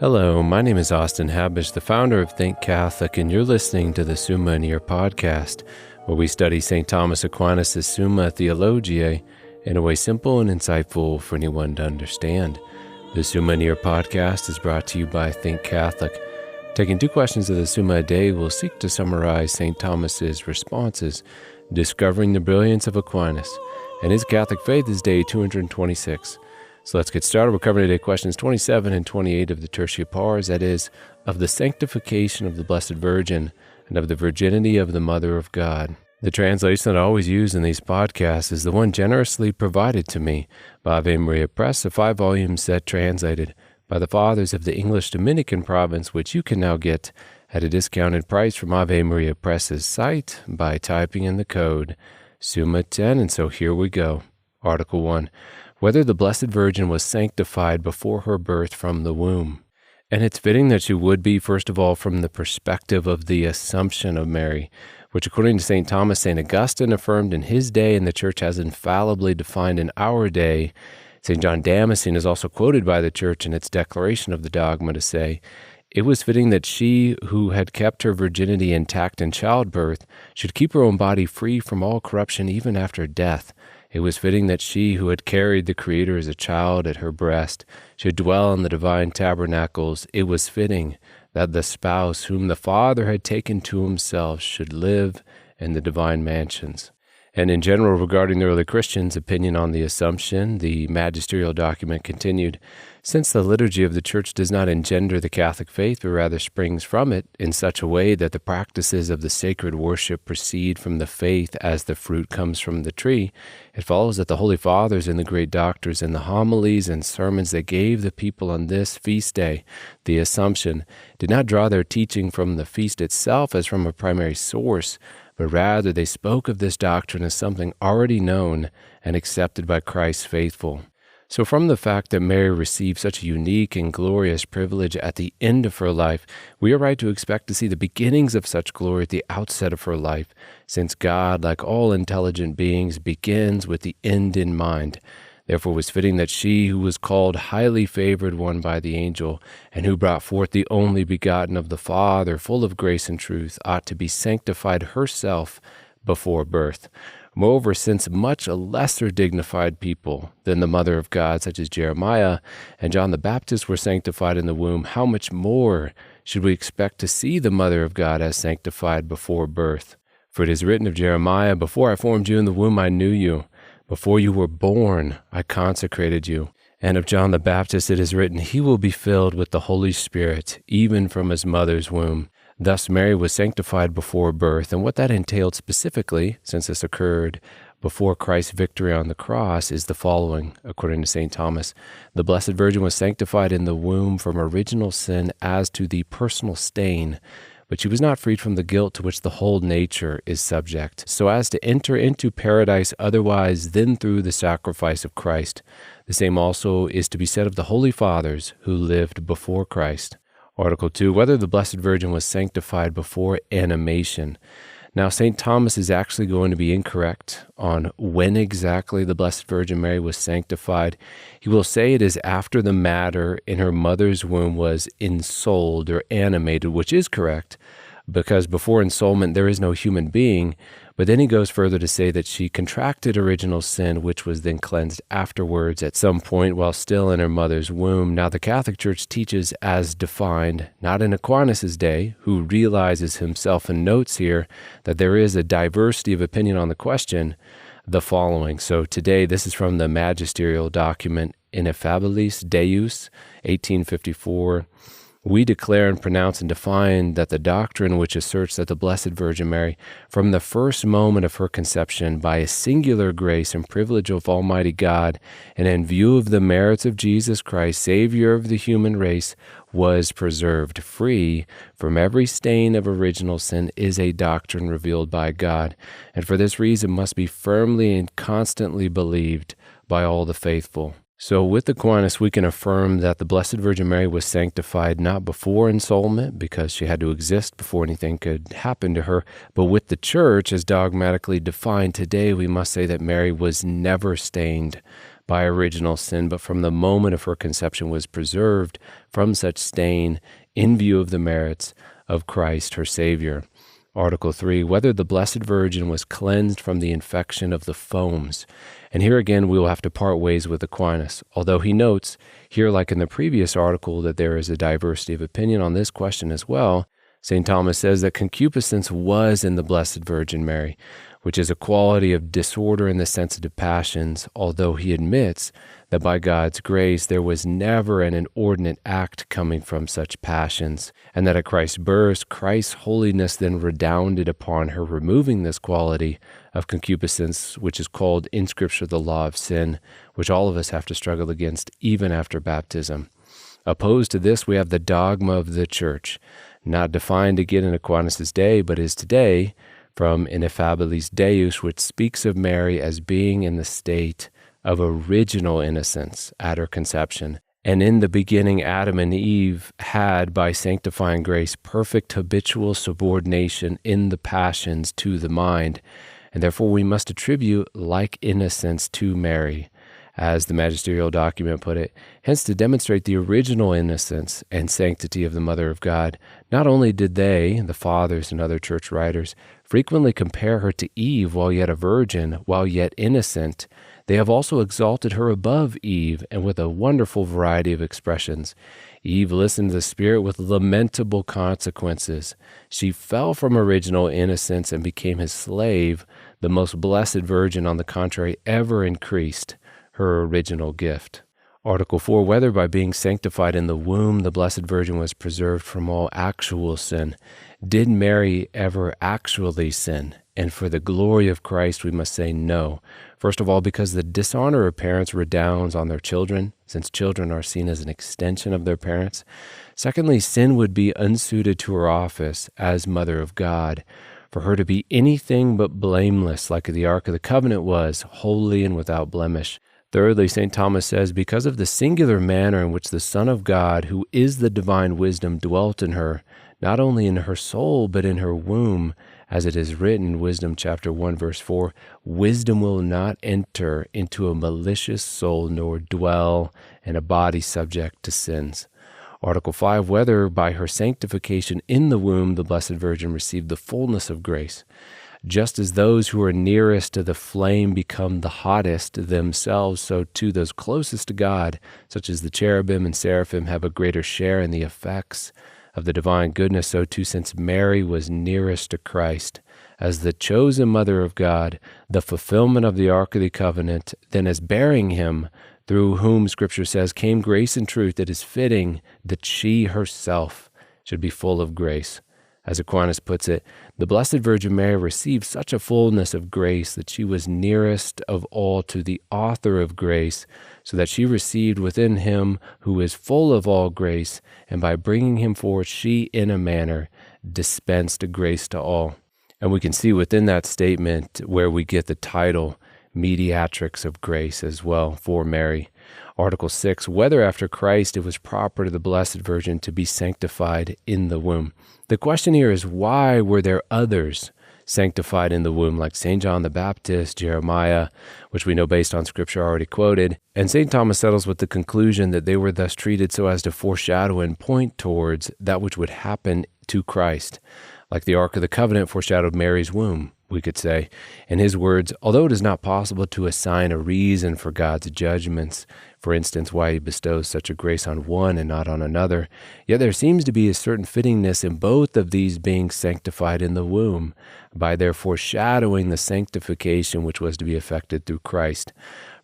Hello, my name is Austin Habish, the founder of Think Catholic, and you're listening to the Summa podcast, where we study St. Thomas Aquinas' Summa Theologiae in a way simple and insightful for anyone to understand. The Summa podcast is brought to you by Think Catholic. Taking 2 questions of the Summa a day, we'll seek to summarize St. Thomas's responses, discovering the brilliance of Aquinas, and his Catholic faith is day 226. So let's get started. We're covering today questions 27 and 28 of the Tertia Pars, that is, of the sanctification of the Blessed Virgin and of the virginity of the Mother of God. The translation that I always use in these podcasts is the one generously provided to me by Ave Maria Press, a 5-volume set translated by the Fathers of the English Dominican province, which you can now get at a discounted price from Ave Maria Press's site by typing in the code Summa 10. And so here we go. Article 1. Whether the Blessed Virgin was sanctified before her birth from the womb. And it's fitting that she would be, first of all, from the perspective of the Assumption of Mary, which according to St. Thomas, St. Augustine affirmed in his day, and the Church has infallibly defined in our day. St. John Damascene is also quoted by the Church in its declaration of the dogma to say, "It was fitting that she who had kept her virginity intact in childbirth should keep her own body free from all corruption even after death. It was fitting that she who had carried the Creator as a child at her breast should dwell in the divine tabernacles. It was fitting that the spouse whom the Father had taken to himself should live in the divine mansions." And in general, regarding the early Christians' opinion on the Assumption, the magisterial document continued, "Since the liturgy of the Church does not engender the Catholic faith, but rather springs from it in such a way that the practices of the sacred worship proceed from the faith as the fruit comes from the tree, it follows that the Holy Fathers and the great doctors in the homilies and sermons they gave the people on this feast day, the Assumption, did not draw their teaching from the feast itself as from a primary source, but rather they spoke of this doctrine as something already known and accepted by Christ's faithful." So from the fact that Mary received such a unique and glorious privilege at the end of her life, we are right to expect to see the beginnings of such glory at the outset of her life, since God, like all intelligent beings, begins with the end in mind. Therefore it was fitting that she who was called highly favored one by the angel, and who brought forth the only begotten of the Father, full of grace and truth, ought to be sanctified herself before birth. Moreover, since much lesser dignified people than the Mother of God, such as Jeremiah and John the Baptist, were sanctified in the womb, how much more should we expect to see the Mother of God as sanctified before birth? For it is written of Jeremiah, "Before I formed you in the womb, I knew you. Before you were born, I consecrated you." And of John the Baptist it is written, "He will be filled with the Holy Spirit, even from his mother's womb." Thus Mary was sanctified before birth, and what that entailed specifically, since this occurred before Christ's victory on the cross, is the following, according to St. Thomas. The Blessed Virgin was sanctified in the womb from original sin as to the personal stain, but she was not freed from the guilt to which the whole nature is subject, so as to enter into paradise otherwise than through the sacrifice of Christ. The same also is to be said of the Holy Fathers who lived before Christ. Article 2. Whether the Blessed Virgin was sanctified before animation. Now, St. Thomas is actually going to be incorrect on when exactly the Blessed Virgin Mary was sanctified. He will say it is after the matter in her mother's womb was ensouled or animated, which is correct, because before ensoulment there is no human being. But then he goes further to say that she contracted original sin, which was then cleansed afterwards at some point while still in her mother's womb. Now the Catholic Church teaches as defined, not in Aquinas' day, who realizes himself and notes here that there is a diversity of opinion on the question, the following. So today, this is from the magisterial document Ineffabilis Deus, 1854. We declare and pronounce and define that the doctrine which asserts that the Blessed Virgin Mary, from the first moment of her conception, by a singular grace and privilege of Almighty God, and in view of the merits of Jesus Christ, Savior of the human race, was preserved free from every stain of original sin, is a doctrine revealed by God, and for this reason must be firmly and constantly believed by all the faithful. So with Aquinas, we can affirm that the Blessed Virgin Mary was sanctified not before ensoulment, because she had to exist before anything could happen to her, but with the Church, as dogmatically defined today, we must say that Mary was never stained by original sin, but from the moment of her conception was preserved from such stain in view of the merits of Christ, her Savior. Article 3, whether the Blessed Virgin was cleansed from the infection of the fomes. And here again, we will have to part ways with Aquinas, although he notes here, like in the previous article, that there is a diversity of opinion on this question as well. St. Thomas says that concupiscence was in the Blessed Virgin Mary, which is a quality of disorder in the sensitive passions, although he admits that by God's grace there was never an inordinate act coming from such passions, and that at Christ's birth, Christ's holiness then redounded upon her, removing this quality of concupiscence, which is called in Scripture the law of sin, which all of us have to struggle against even after baptism. Opposed to this, we have the dogma of the Church, not defined again in Aquinas' day, but is today, from Ineffabilis Deus, which speaks of Mary as being in the state of original innocence at her conception. And in the beginning, Adam and Eve had, by sanctifying grace, perfect habitual subordination in the passions to the mind, and therefore we must attribute like innocence to Mary, as the magisterial document put it. Hence, to demonstrate the original innocence and sanctity of the Mother of God, not only did they, the Fathers and other church writers, frequently compare her to Eve while yet a virgin, while yet innocent, they have also exalted her above Eve, and with a wonderful variety of expressions. Eve listened to the Spirit with lamentable consequences. She fell from original innocence and became his slave. The most blessed Virgin, on the contrary, ever increased her original gift. Article 4, whether by being sanctified in the womb the Blessed Virgin was preserved from all actual sin. Did Mary ever actually sin? And for the glory of Christ, we must say no. First of all, because the dishonor of parents redounds on their children, since children are seen as an extension of their parents. Secondly, sin would be unsuited to her office as Mother of God. For her to be anything but blameless, like the Ark of the Covenant was, holy and without blemish. Thirdly, St. Thomas says, because of the singular manner in which the Son of God, who is the divine wisdom, dwelt in her, not only in her soul, but in her womb, as it is written, Wisdom chapter 1, verse 4, wisdom will not enter into a malicious soul, nor dwell in a body subject to sins. Article 5, whether by her sanctification in the womb the Blessed Virgin received the fullness of grace. Just as those who are nearest to the flame become the hottest themselves, so too those closest to God, such as the cherubim and seraphim, have a greater share in the effects of the divine goodness. So too, since Mary was nearest to Christ, as the chosen Mother of God, the fulfillment of the Ark of the Covenant, then as bearing him, through whom Scripture says came grace and truth, it is fitting that she herself should be full of grace. As Aquinas puts it, the Blessed Virgin Mary received such a fullness of grace that she was nearest of all to the author of grace, so that she received within him who is full of all grace, and by bringing him forth, she in a manner dispensed grace to all. And we can see within that statement where we get the title, Mediatrix of Grace as well for Mary. Article 6, whether after Christ it was proper to the Blessed Virgin to be sanctified in the womb. The question here is, why were there others sanctified in the womb, like St. John the Baptist, Jeremiah, which we know based on Scripture already quoted? And St. Thomas settles with the conclusion that they were thus treated so as to foreshadow and point towards that which would happen to Christ, like the Ark of the Covenant foreshadowed Mary's womb, we could say. In his words, although it is not possible to assign a reason for God's judgments, for instance, why he bestows such a grace on one and not on another, yet there seems to be a certain fittingness in both of these being sanctified in the womb, by their foreshadowing the sanctification which was to be effected through Christ.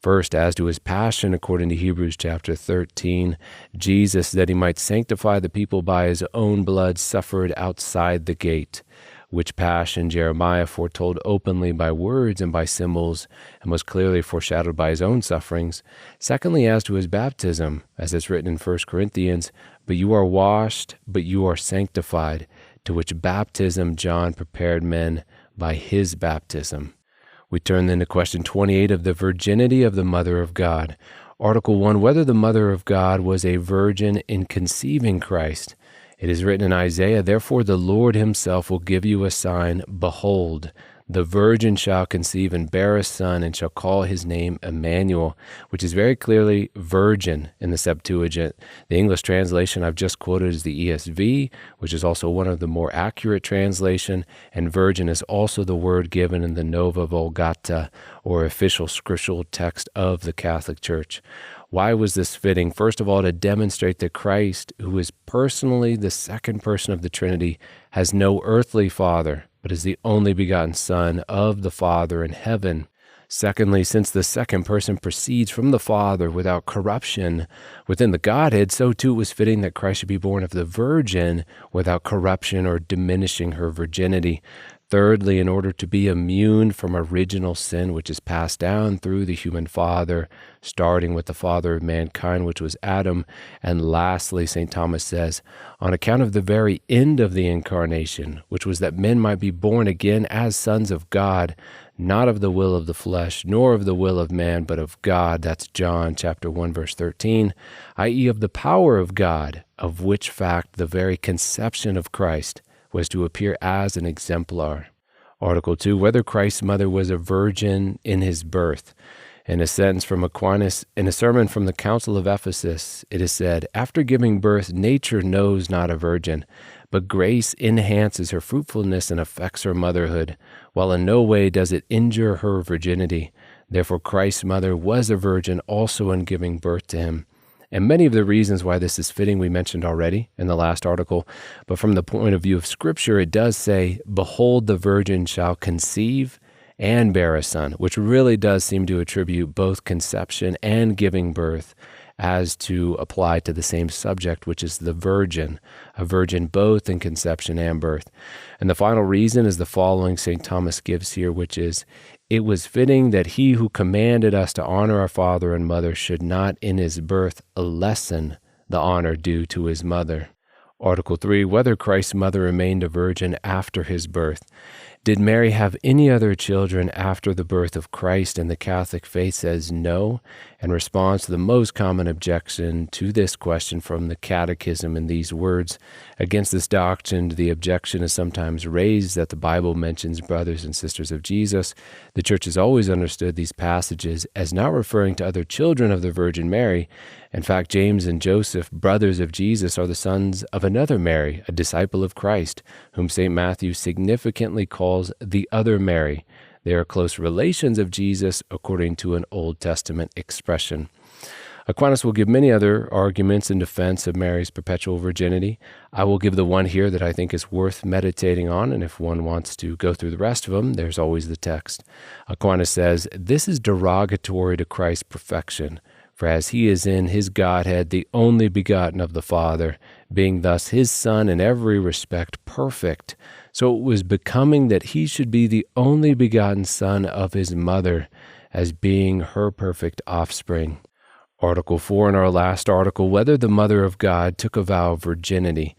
First, as to his passion, according to Hebrews chapter 13, Jesus, that he might sanctify the people by his own blood, suffered outside the gate, which passion Jeremiah foretold openly by words and by symbols, and was clearly foreshadowed by his own sufferings. Secondly, as to his baptism, as it's written in 1 Corinthians, but you are washed, but you are sanctified, to which baptism John prepared men by his baptism. We turn then to question 28 of the virginity of the Mother of God. Article 1, whether the Mother of God was a virgin in conceiving Christ. It is written in Isaiah, therefore the Lord himself will give you a sign. Behold, The virgin shall conceive and bear a son, and shall call his name Emmanuel, which is very clearly virgin in the Septuagint. The English translation I've just quoted is the ESV, which is also one of the more accurate translation, and virgin is also the word given in the Nova Vulgata, or official scriptural text of the Catholic Church. Why was this fitting? First of all, to demonstrate that Christ, who is personally the second person of the Trinity, has no earthly father, but is the only begotten Son of the Father in heaven. Secondly, since the second person proceeds from the Father without corruption within the Godhead, so too it was fitting that Christ should be born of the Virgin without corruption or diminishing her virginity. Thirdly, in order to be immune from original sin, which is passed down through the human father, starting with the father of mankind, which was Adam. And lastly, St. Thomas says, on account of the very end of the incarnation, which was that men might be born again as sons of God, not of the will of the flesh, nor of the will of man, but of God. That's John chapter 1, verse 13, i.e. of the power of God, of which fact the very conception of Christ was to appear as an exemplar. Article 2, whether Christ's mother was a virgin in his birth. In a sentence from Aquinas, in a sermon from the Council of Ephesus, it is said, after giving birth, nature knows not a virgin, but grace enhances her fruitfulness and affects her motherhood, while in no way does it injure her virginity. Therefore Christ's mother was a virgin also in giving birth to him. And many of the reasons why this is fitting we mentioned already in the last article, but from the point of view of Scripture, it does say, behold, the virgin shall conceive and bear a son, which really does seem to attribute both conception and giving birth as to apply to the same subject, which is the virgin, a virgin both in conception and birth. And the final reason is the following St. Thomas gives here, which is, it was fitting that he who commanded us to honor our father and mother should not in his birth lessen the honor due to his mother. Article 3, whether Christ's mother remained a virgin after his birth. Did Mary have any other children after the birth of Christ? And the Catholic faith says no, and responds to the most common objection to this question from the Catechism in these words. Against this doctrine, the objection is sometimes raised that the Bible mentions brothers and sisters of Jesus. The Church has always understood these passages as not referring to other children of the Virgin Mary. In fact, James and Joseph, brothers of Jesus, are the sons of another Mary, a disciple of Christ, whom St. Matthew significantly calls the other Mary. They are close relations of Jesus according to an Old Testament expression. Aquinas will give many other arguments in defense of Mary's perpetual virginity. I will give the one here that I think is worth meditating on, and if one wants to go through the rest of them, there's always the text. Aquinas says, this is derogatory to Christ's perfection, for as he is in his Godhead the only begotten of the Father, being thus his Son in every respect perfect, so it was becoming that he should be the only begotten Son of his mother, as being her perfect offspring. Article 4 in our last article, whether the Mother of God took a vow of virginity.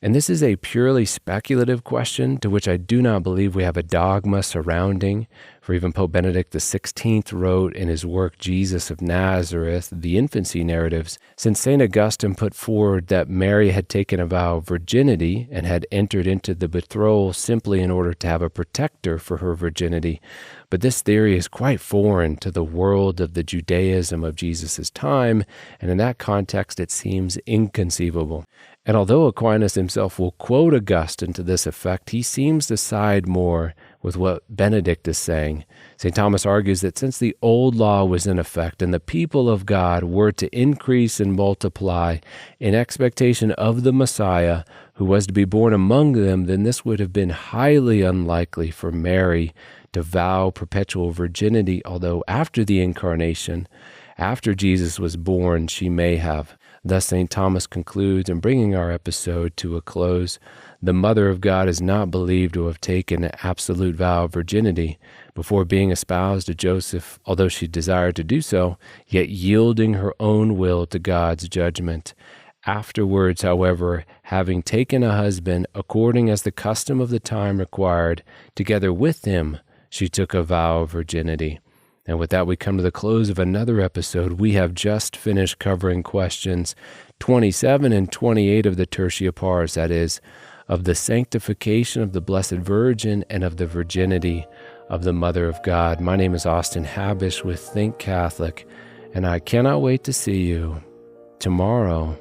And this is a purely speculative question to which I do not believe we have a dogma surrounding. For even Pope Benedict XVI wrote in his work Jesus of Nazareth, the infancy narratives, since St. Augustine put forward that Mary had taken a vow of virginity and had entered into the betrothal simply in order to have a protector for her virginity. But this theory is quite foreign to the world of the Judaism of Jesus' time, and in that context it seems inconceivable. And although Aquinas himself will quote Augustine to this effect, he seems to side more with what Benedict is saying. St. Thomas argues that since the old law was in effect and the people of God were to increase and multiply in expectation of the Messiah who was to be born among them, then this would have been highly unlikely for Mary to vow perpetual virginity, although after the incarnation, after Jesus was born, she may have. Thus St. Thomas concludes, in bringing our episode to a close, the Mother of God is not believed to have taken an absolute vow of virginity before being espoused to Joseph, although she desired to do so, yet yielding her own will to God's judgment. Afterwards, however, having taken a husband, according as the custom of the time required, together with him, she took a vow of virginity. And with that, we come to the close of another episode. We have just finished covering questions 27 and 28 of the Tertia Pars, that is, of the sanctification of the Blessed Virgin and of the virginity of the Mother of God. My name is Austin Habish with Think Catholic, and I cannot wait to see you tomorrow.